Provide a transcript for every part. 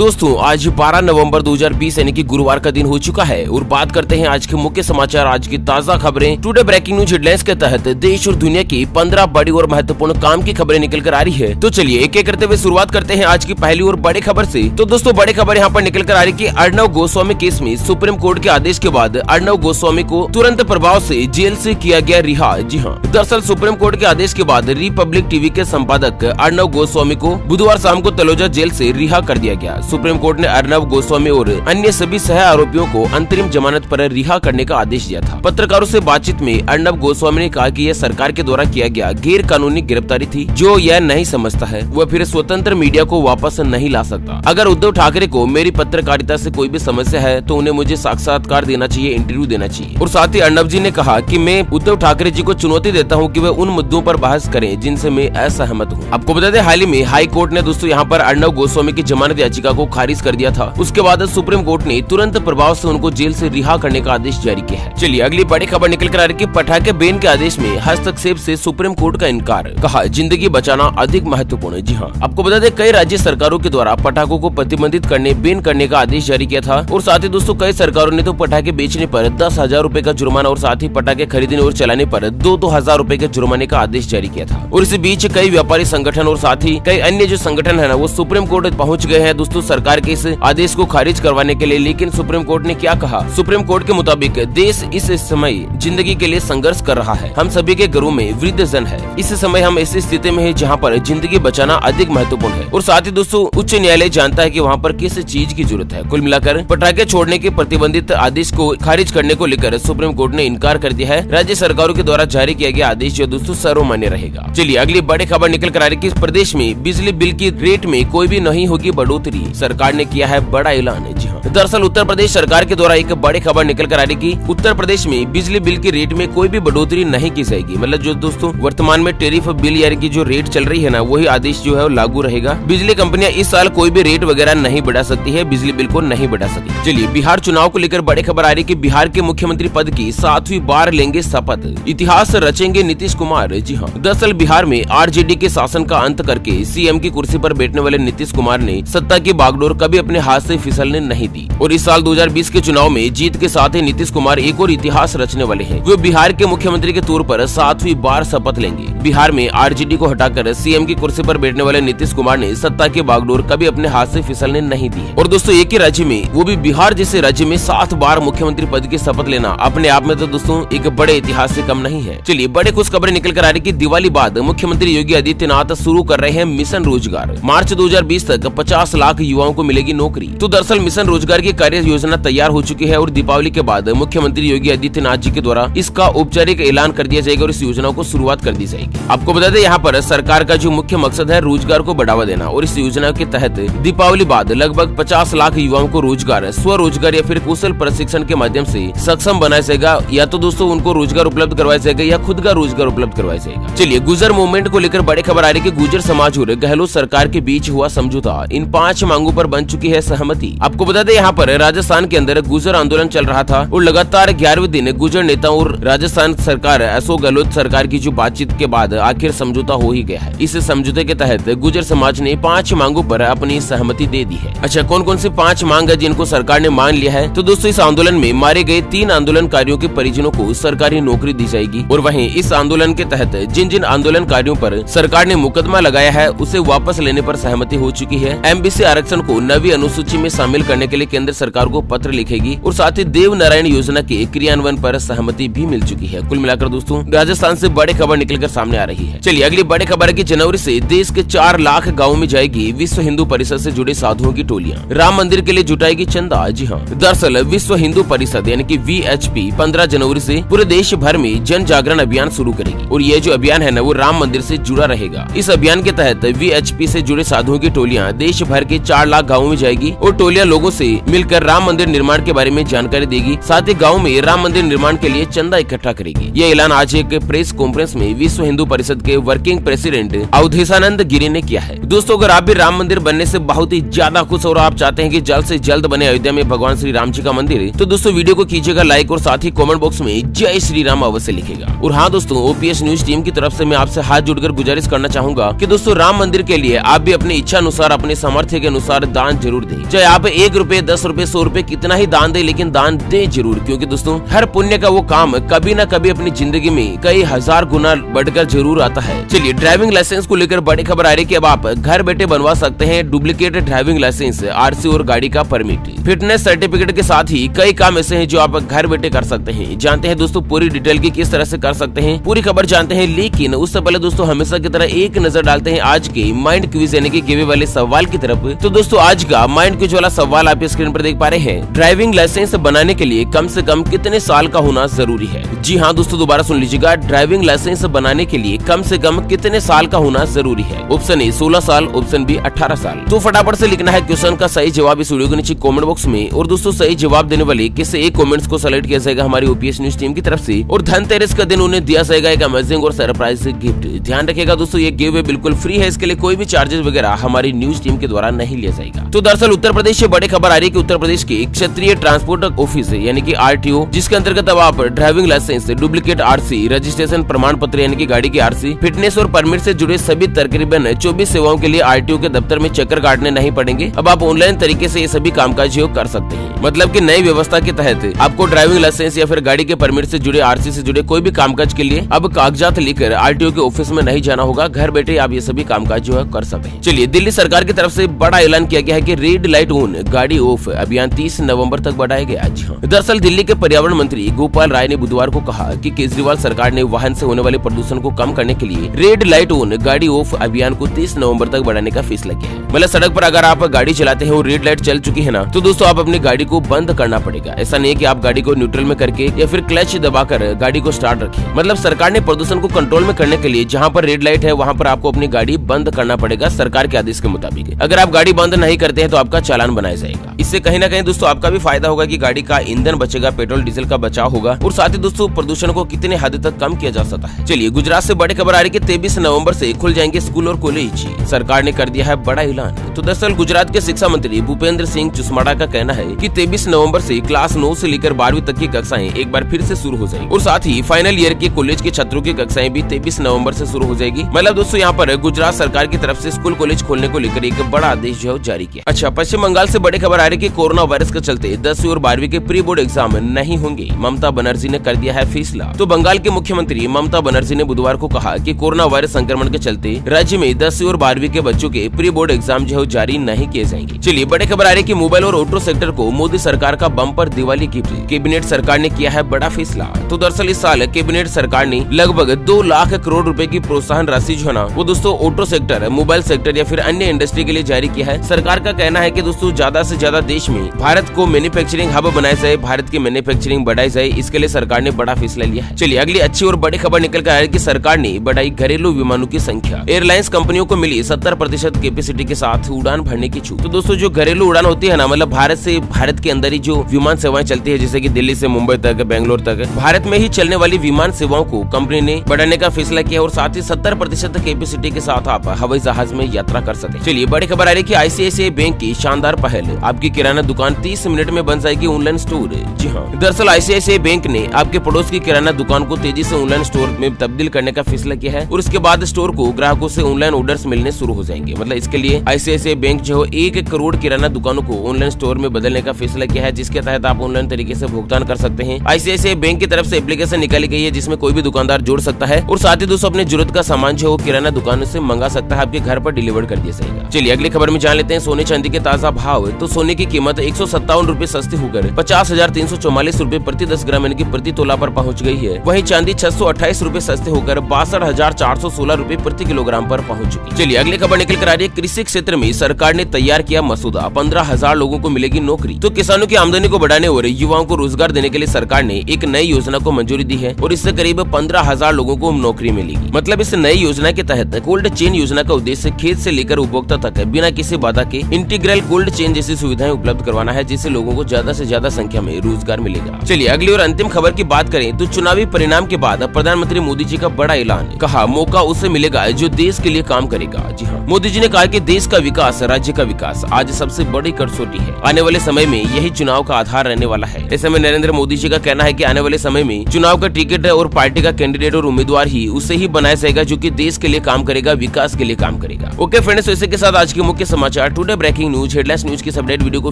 दोस्तों आज 12 नवंबर 2020 यानी कि गुरुवार का दिन हो चुका है और बात करते हैं आज के मुख्य समाचार, आज की ताजा खबरें। टुडे ब्रेकिंग न्यूज हेडलाइंस के तहत देश और दुनिया की 15 बड़ी और महत्वपूर्ण काम की खबरें निकल कर आ रही है। तो चलिए एक एक करते हुए शुरुआत करते हैं आज की पहली और बड़ी खबर से। तो दोस्तों बड़ी खबर यहाँ पर निकल कर आ रही कि अर्णव गोस्वामी केस में सुप्रीम कोर्ट के आदेश के बाद अर्णव गोस्वामी को तुरंत प्रभाव से जेल से किया गया रिहा। जी हाँ, दरअसल सुप्रीम कोर्ट के आदेश के बाद रिपब्लिक टीवी के संपादक अर्णव गोस्वामी को बुधवार शाम को तलोजा जेल से रिहा कर दिया गया। सुप्रीम कोर्ट ने अर्णव गोस्वामी और अन्य सभी सह आरोपियों को अंतरिम जमानत पर रिहा करने का आदेश दिया था। पत्रकारों से बातचीत में अर्णव गोस्वामी ने कहा कि यह सरकार के द्वारा किया गया गैर कानूनी गिरफ्तारी थी। जो यह नहीं समझता है वह फिर स्वतंत्र मीडिया को वापस नहीं ला सकता। अगर उद्धव ठाकरे को मेरी पत्रकारिता से कोई भी समस्या है तो उन्हें मुझे साक्षात्कार देना चाहिए, इंटरव्यू देना चाहिए। और साथ ही अर्णव जी ने कहा कि मैं उद्धव ठाकरे जी को चुनौती देता हूं कि वे उन मुद्दों पर बहस करें जिनसे मैं असहमत हूं। आपको बता दें हाल ही में हाई कोर्ट ने दोस्तों यहाँ पर अर्णव गोस्वामी की जमानत याचिका को खारिज कर दिया था। उसके बाद सुप्रीम कोर्ट ने तुरंत प्रभाव से उनको जेल से रिहा करने का आदेश जारी किया है। चलिए अगली बड़ी खबर निकल कर आ रही है पटाखे बैन के आदेश में हस्तक्षेप से सुप्रीम कोर्ट का इनकार, कहा जिंदगी बचाना अधिक महत्वपूर्ण है। जी हाँ, आपको बता दें कई राज्य सरकारों के द्वारा पटाखों को प्रतिबंधित करने, बैन करने का आदेश जारी किया था। और साथ ही दोस्तों कई सरकारों ने तो पटाखे बेचने पर 10,000 रूपए का जुर्माना और साथ ही पटाखे खरीदने और चलाने पर 2-2 हजार रूपए के जुर्माने का आदेश जारी किया था। और इसी बीच कई व्यापारी संगठन और साथ ही कई अन्य जो संगठन है ना वो सुप्रीम कोर्ट पहुंच गए हैं दोस्तों सरकार के इस आदेश को खारिज करवाने के लिए। लेकिन सुप्रीम कोर्ट ने क्या कहा? सुप्रीम कोर्ट के मुताबिक देश इस समय जिंदगी के लिए संघर्ष कर रहा है। हम सभी के घरों में वृद्ध जन है। इस समय हम ऐसी स्थिति में है जहाँ पर जिंदगी बचाना अधिक महत्वपूर्ण है। और साथ ही दोस्तों उच्च न्यायालय जानता है कि वहाँ पर किस चीज की जरूरत है। कुल मिलाकर पटाखे छोड़ने के प्रतिबंधित आदेश को खारिज करने को लेकर सुप्रीम कोर्ट ने इनकार कर दिया है। राज्य सरकारों के द्वारा जारी किया गया आदेश जो दोस्तों सर्वमान्य रहेगा। चलिए अगली बड़ी खबर निकल कर आ रही है प्रदेश में बिजली बिल की रेट में कोई भी नहीं होगी बढ़ोतरी, सरकार ने किया है बड़ा ऐलान। जी हाँ, दरअसल उत्तर प्रदेश सरकार के द्वारा एक बड़ी खबर निकल कर आ रही कि उत्तर प्रदेश में बिजली बिल की रेट में कोई भी बढ़ोतरी नहीं की जाएगी। मतलब जो दोस्तों वर्तमान में टेरिफ बिल यानी कि जो रेट चल रही है ना वही आदेश जो है वो लागू रहेगा। बिजली कंपनियां इस साल कोई भी रेट वगैरह नहीं बढ़ा सकती है, बिजली बिल को नहीं बढ़ा सकती। चलिए बिहार चुनाव को लेकर बड़ी खबर आ रही कि बिहार के मुख्यमंत्री पद की 7वीं बार लेंगे शपथ, इतिहास रचेंगे नीतीश कुमार। जी हाँ, दरअसल बिहार में आरजेडी के शासन का अंत करके सीएम की कुर्सी पर बैठने वाले नीतीश कुमार ने सत्ता की बागडोर कभी अपने हाथ से फिसलने नहीं दी। और इस साल 2020 के चुनाव में जीत के साथ ही नीतीश कुमार एक और इतिहास रचने वाले हैं। वे बिहार के मुख्यमंत्री के तौर पर 7वीं बार शपथ लेंगे। बिहार में आरजेडी को हटाकर सीएम की कुर्सी पर बैठने वाले नीतीश कुमार ने सत्ता की बागडोर कभी अपने हाथ से फिसलने नहीं दी है। और दोस्तों एक ही राज्य में, वो भी बिहार जैसे राज्य में 7 बार मुख्यमंत्री पद की शपथ लेना अपने आप में तो दोस्तों एक बड़े इतिहास से कम नहीं है। चलिए बड़े खुश खबरें निकल कर आ रही कि दिवाली बाद मुख्यमंत्री योगी आदित्यनाथ शुरू कर रहे हैं मिशन रोजगार। मार्च 2020 तक 50 लाख युवाओं को मिलेगी नौकरी। तो दरअसल मिशन रोजगार की कार्य योजना तैयार हो चुकी है और दीपावली के बाद मुख्यमंत्री योगी आदित्यनाथ जी के द्वारा इसका औपचारिक ऐलान कर दिया जाएगा और इस योजना को शुरुआत कर दी जाएगी। आपको बता दें यहाँ पर सरकार का जो मुख्य मकसद है रोजगार को बढ़ावा देना और इस योजना के तहत दीपावली बाद लगभग 50 लाख युवाओं को रोजगार, स्वरोजगार या फिर कौशल प्रशिक्षण के माध्यम से सक्षम बनाया जाएगा। या तो दोस्तों उनको रोजगार उपलब्ध करवाया जाएगा या खुद का रोजगार उपलब्ध करवाया जाएगा। चलिए गुजर मूवमेंट को लेकर बड़ी खबर आ रही है कि गुजर समाज और गहलोत सरकार के बीच हुआ समझौता, इन 5 मांगों पर बन चुकी है सहमति। आपको बता दें यहाँ पर राजस्थान के अंदर गुजर आंदोलन चल रहा था और लगातार 11वें दिन गुजर नेताओं और राजस्थान सरकार अशोक गहलोत सरकार की जो बातचीत के बाद आखिर समझौता हो ही गया है। इस समझौते के तहत गुजर समाज ने 5 मांगों पर अपनी सहमति दे दी है। अच्छा, कौन कौन सी 5 मांग है जिनको सरकार ने मान लिया है? तो दोस्तों इस आंदोलन में मारे गए 3 आंदोलनकारियों के परिजनों को सरकारी नौकरी दी जाएगी। और वहीं इस आंदोलन के तहत जिन जिन आंदोलनकारियों पर सरकार ने मुकदमा लगाया है उसे वापस लेने पर सहमति हो चुकी है। एमबीसी आरक्षण को नवी अनुसूची में शामिल करने के लिए केंद्र सरकार को पत्र लिखेगी और साथ ही देव नारायण योजना के क्रियान्वयन पर सहमति भी मिल चुकी है। कुल मिलाकर दोस्तों राजस्थान से बड़ी खबर निकलकर सामने आ रही है। चलिए अगली बड़ी खबर है कि जनवरी से देश के 4 लाख गाँव में जाएगी विश्व हिंदू परिषद से जुड़े साधुओं की टोलियां, राम मंदिर के लिए जुटाएगी चंदा। जी हाँ, दरअसल विश्व हिंदू परिषद यानी कि VHP 15 जनवरी से पूरे देश भर में जन जागरण अभियान शुरू करेगी और ये जो अभियान है ना वो राम मंदिर से जुड़ा रहेगा। इस अभियान के तहत VHP से जुड़े साधुओं की टोलियां देश भर के 4 लाख गाँव में जाएगी और टोलियां लोगों से मिलकर राम मंदिर निर्माण के बारे में जानकारी देगी। साथ ही गाँव में राम मंदिर निर्माण के लिए चंदा इकट्ठा करेगी। ये ऐलान आज एक प्रेस कॉन्फ्रेंस में विश्व हिंदू परिषद के वर्किंग प्रेसिडेंट अवधेशानंद गिरी ने किया है। दोस्तों, अगर आप भी राम मंदिर बनने से बहुत ही ज्यादा खुश और आप चाहते हैं कि जल्द से जल्द बने अयोध्या में भगवान श्री राम जी का मंदिर, तो दोस्तों वीडियो को कीजिएगा लाइक और साथ ही कमेंट बॉक्स में जय श्री राम अवश्य लिखेगा। और हाँ दोस्तों, ओपीएस न्यूज टीम की तरफ से मैं आपसे हाथ जोड़कर गुजारिश करना चाहूंगा कि दोस्तों राम मंदिर के लिए आप भी अपनी इच्छा अनुसार, अपने सामर्थ्य के अनुसार दान जरूर दें। चाहे आप 1 रुपए, 10 रुपए, 100 रुपए कितना ही दान दे, लेकिन दान दे जरूर, क्योंकि दोस्तों हर पुण्य का वो काम कभी न कभी अपनी जिंदगी में कई हजार गुना बढ़कर जरूर आता है। चलिए, ड्राइविंग लाइसेंस को लेकर बड़ी खबर आ रही है कि अब आप घर बैठे बनवा सकते हैं डुप्लीकेट ड्राइविंग लाइसेंस, आरसी और गाड़ी का परमिट, फिटनेस सर्टिफिकेट के साथ ही कई काम ऐसे हैं जो आप घर बैठे कर सकते हैं। जानते हैं दोस्तों पूरी डिटेल की किस तरह से कर सकते हैं, पूरी खबर जानते हैं। लेकिन उससे पहले दोस्तों हमेशा की तरह एक नजर डालते हैं आज के माइंड क्विज यानी कि गिवे वाले सवाल की तरफ। तो दोस्तों आज का माइंड क्विज वाला सवाल आप स्क्रीन पर देख पा रहे हैं। ड्राइविंग लाइसेंस बनाने के लिए कम से कम कितने साल का होना जरूरी है? जी हाँ दोस्तों, दोबारा सुन लीजिएगा। ड्राइविंग लाइसेंस बनाने के लिए कम से कम कितने साल का होना जरूरी है? ऑप्शन ए 16 साल, ऑप्शन बी 18 साल। तो फटाफट से लिखना है क्वेश्चन का सही जवाब इस वीडियो के नीचे कमेंट बॉक्स में। और दोस्तों सही जवाब देने वाले किसी एक कमेंट्स को सेलेक्ट किया जाएगा हमारी ओपीएस न्यूज टीम की तरफ से, और धनतेरस का दिन उन्हें दिया जाएगा एक अमेजिंग और सरप्राइज गिफ्ट। ध्यान रखिएगा दोस्तों, ये गिव अवे बिल्कुल फ्री है, इसके लिए कोई भी चार्जेस वगैरह हमारी न्यूज टीम के द्वारा नहीं लिया जाएगा। तो दरअसल उत्तर प्रदेश से बड़ी खबर आ रही है कि उत्तर प्रदेश के क्षेत्रीय ट्रांसपोर्ट ऑफिस यानी कि आरटीओ, जिसके अंतर्गत अब आप driving licence, duplicate RC, registration प्रमाण पत्र यानी कि गाड़ी की आरसी, फिटनेस और परमिट से जुड़े सभी तकरीबन 24 सेवाओं के लिए आरटीओ के दफ्तर में चक्कर काटने नहीं पड़ेंगे। अब आप ऑनलाइन तरीके से ये सभी कामकाज कर सकते हैं। मतलब कि नई व्यवस्था के तहत आपको ड्राइविंग लाइसेंस या फिर गाड़ी के परमिट से जुड़े, आरसी से जुड़े कोई भी कामकाज के लिए अब कागजात लेकर आरटीओ के ऑफिस में नहीं जाना होगा। घर बैठे आप ये सभी कामकाज कर सकते हैं। चलिए, दिल्ली सरकार की तरफ से बड़ा ऐलान किया गया है कि रेड लाइट ऑन गाड़ी ऑफ अभियान 30 नवंबर तक बढ़ाया गया। जी हाँ, दरअसल दिल्ली के पर्यावरण मंत्री गोपाल राय ने बुधवार को कहा कि केजरीवाल सरकार ने वाहन से होने वाले प्रदूषण को कम करने के लिए रेड लाइट ऑन गाड़ी ऑफ अभियान को 30 नवंबर तक बढ़ाने का फैसला किया है। मतलब सड़क पर अगर आप गाड़ी चलाते हैं और रेड लाइट चल चुकी है ना, तो दोस्तों आप अपनी गाड़ी को बंद करना पड़ेगा। ऐसा नहीं कि आप गाड़ी को न्यूट्रल में करके या फिर क्लच दबाकर गाड़ी को स्टार्ट रखें। मतलब सरकार ने प्रदूषण को कंट्रोल में करने के लिए जहाँ पर रेड लाइट है वहाँ पर आपको अपनी गाड़ी बंद करना पड़ेगा सरकार के आदेश के मुताबिक। अगर आप गाड़ी बंद नहीं करते हैं तो आपका चालान बनाया जाएगा। इससे कहीं ना कहीं दोस्तों आपका भी फायदा होगा कि गाड़ी का ईंधन बचेगा, पेट्रोल डीजल का बचाव होगा, और साथ ही दोस्तों प्रदूषण को कितने हद तक कम किया जा सकता है। चलिए, गुजरात से बड़ी खबर आ रही है कि 23 नवंबर से खुल जाएंगे स्कूल और कॉलेज। सरकार ने कर दिया है बड़ा ऐलान। तो दरअसल गुजरात के शिक्षा मंत्री भूपेंद्र सिंह चुसमाड़ा का कहना है कि 23 नवंबर से क्लास 9 से लेकर 12वीं तक की कक्षाएं एक बार फिर से शुरू हो जाएगी, और साथ ही फाइनल ईयर के कॉलेज के छात्रों की कक्षाएं भी 23 नवंबर से शुरू हो जाएगी। मतलब दोस्तों यहाँ पर गुजरात सरकार की तरफ से स्कूल कॉलेज खोलने को लेकर एक बड़ा आदेश जारी किया। अच्छा, पश्चिम बंगाल से बड़ी खबर आ रही है कि कोरोना वायरस के चलते 10वीं और 12वीं के प्री बोर्ड एग्जाम नहीं होंगे। ममता बनर्जी ने कर दिया है फैसला। तो बंगाल के मुख्यमंत्री ममता बनर्जी ने बुधवार को कहा कि कोरोना वायरस संक्रमण के चलते राज्य में 10वीं और 12वीं के बच्चों के प्री बोर्ड एग्जाम जारी नहीं किए जाएंगे। चलिए, बड़ी खबर आ रही है कि मोबाइल और ऑटो सेक्टर को मोदी सरकार का बम्पर दिवाली गिफ्ट। कैबिनेट सरकार ने किया है बड़ा फैसला। तो दरअसल इस साल कैबिनेट सरकार ने लगभग 2 लाख करोड़ रुपए की प्रोत्साहन राशि वो दोस्तों ऑटो सेक्टर, मोबाइल सेक्टर या फिर अन्य इंडस्ट्री के लिए जारी किया है। सरकार का कहना है कि दोस्तों ज्यादा से ज्यादा देश में भारत को मैन्युफैक्चरिंग हब बनाया जाए, भारत की मैन्युफैक्चरिंग बढ़ाई जाए, इसके लिए सरकार ने बड़ा फैसला लिया है। चलिए, अगली अच्छी और बड़ी खबर निकल कर आ रही है कि सरकार ने बढ़ाई घरेलू विमानों की संख्या। एयरलाइंस कंपनियों को मिली 70% कैपेसिटी के साथ उड़ान भरने की छूट। तो दोस्तों जो घरेलू उड़ान होती है ना, मतलब भारत के अंदर ही जो विमान सेवाएं चलती है, जैसे कि दिल्ली से मुंबई तक, बेंगलोर तक, भारत में ही चलने वाली विमान सेवाओं को कंपनी ने बढ़ाने का फैसला किया, और साथ ही 70% कैपेसिटी के साथ आप हवाई जहाज में यात्रा कर सकते हैं। चलिए, बड़ी खबर आ रही है कि आईसीआईसीआई बैंक की शानदार पहल, आपकी किराना दुकान 30 मिनट में बन जाएगी ऑनलाइन स्टोर। जी हाँ, दरअसल आईसीआईसीआई बैंक ने आपके पड़ोस की किराना दुकान को तेजी से ऑनलाइन स्टोर में तब्दील करने का फैसला किया है, और इसके बाद स्टोर को ग्राहकों से ऑनलाइन ऑर्डर्स मिलने शुरू हो जाएंगे। मतलब इसके लिए आईसीआईसीआई बैंक 1 करोड़ किराना दुकानों को ऑनलाइन स्टोर में बदलने का फैसला किया है, जिसके तहत आप ऑनलाइन तरीके से भुगतान कर सकते हैं। आईसीआईसीआई बैंक की तरफ से एप्लीकेशन निकाली गई है, जिसमें कोई भी दुकानदार जोड़ सकता है, और साथ ही दोस्तों अपने जरूरत का सामान किराना दुकान से मंगा सकता है, आपके घर पर डिलीवर कर दिया जाएगा। चलिए, अगली खबर में जान लेते हैं सोने चांदी के ताजा भाव। तो सोने की कीमत 157 रूपए सस्ती होकर 50,344 रूपए प्रति 10 ग्राम यानी कि प्रति तोला पर पहुंच गई है। वहीं चांदी 628 रूपए सस्ते होकर 62,416 रूपए प्रति किलोग्राम पर पहुंच चुकी। चलिए, अगली खबर निकल कर आ रही है कृषि क्षेत्र में सरकार ने तैयार किया मसौदा, 15,000 लोगों को मिलेगी नौकरी। तो किसानों की आमदनी को बढ़ाने और युवाओं को रोजगार देने के लिए सरकार ने एक नई योजना को मंजूरी दी है, और इससे करीब 15,000 लोगों को नौकरी मिलेगी। मतलब इस नई योजना के तहत कोल्ड चेन योजना का उद्देश्य खेत से लेकर उपभोक्ता तक बिना किसी बाधा के इंटीग्रल कोल्ड चेन जैसी सुविधा सुविधाएं उपलब्ध करवाना है, जिससे लोगों को ज्यादा से ज्यादा संख्या में रोजगार मिलेगा। चलिए अगली और अंतिम खबर की बात करें तो चुनावी परिणाम के बाद प्रधानमंत्री मोदी जी का बड़ा ऐलान, कहा मौका उसे मिलेगा जो देश के लिए काम करेगा। जी हाँ, मोदी जी ने कहा कि देश का विकास, राज्य का विकास आज सबसे बड़ी कसौटी है। आने वाले समय में यही चुनाव का आधार रहने वाला है। ऐसे में नरेंद्र मोदी जी का कहना है कि आने वाले समय में चुनाव का टिकट और पार्टी का कैंडिडेट और उम्मीदवार ही उसे ही बनाया जाएगा जो कि देश के लिए काम करेगा, विकास के लिए काम करेगा। ओके फ्रेंड्स, इसी के साथ आज के मुख्य समाचार today breaking news headlines news की अपडेट वीडियो को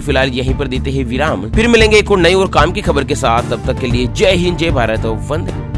फिलहाल यहीं पर देते हैं विराम। फिर मिलेंगे एक और नई और काम की खबर के साथ। तब तक के लिए जय हिंद, जय भारत और वंदे।